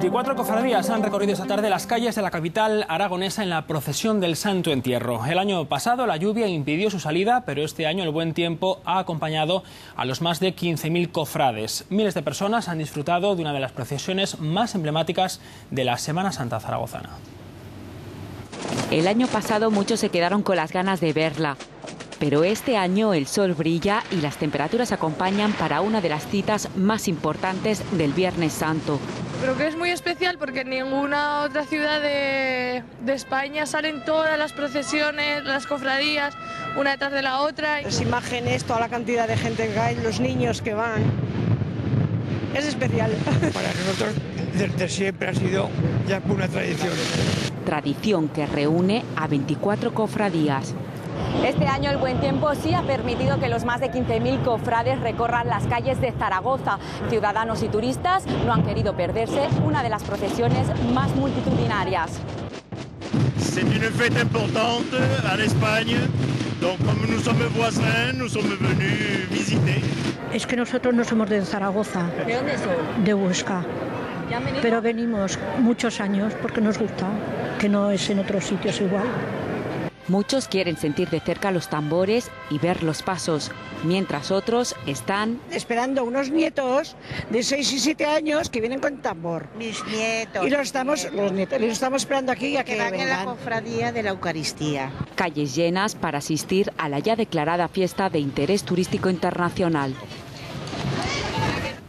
24 cofradías han recorrido esta tarde las calles de la capital aragonesa en la procesión del Santo Entierro. El año pasado la lluvia impidió su salida, pero este año el buen tiempo ha acompañado a los más de 15.000 cofrades. Miles de personas han disfrutado de una de las procesiones más emblemáticas de la Semana Santa zaragozana. El año pasado muchos se quedaron con las ganas de verla, pero este año el sol brilla y las temperaturas acompañan para una de las citas más importantes del Viernes Santo. Creo que es muy especial porque en ninguna otra ciudad de España salen todas las procesiones, las cofradías, una detrás de la otra. Las imágenes, toda la cantidad de gente que hay, los niños que van, es especial. Para nosotros desde siempre ha sido ya una tradición. Tradición que reúne a 24 cofradías. Este año el buen tiempo sí ha permitido que los más de 15.000 cofrades recorran las calles de Zaragoza. Ciudadanos y turistas no han querido perderse una de las procesiones más multitudinarias. C'est une fête importante en Espagne, donc comme nous sommes voisins, nous sommes venus visiter. Es que nosotros no somos de Zaragoza. ¿De dónde son? De Huesca. Pero venimos muchos años porque nos gusta, que no es en otros sitios igual. Muchos quieren sentir de cerca los tambores y ver los pasos, mientras otros están esperando unos nietos de 6 y 7 años que vienen con tambor. Mis nietos. Y los estamos esperando aquí a que van en la vengan. cofradía de la Eucaristía. calles llenas para asistir a la ya declarada fiesta de interés turístico internacional.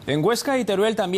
En Huesca y Teruel también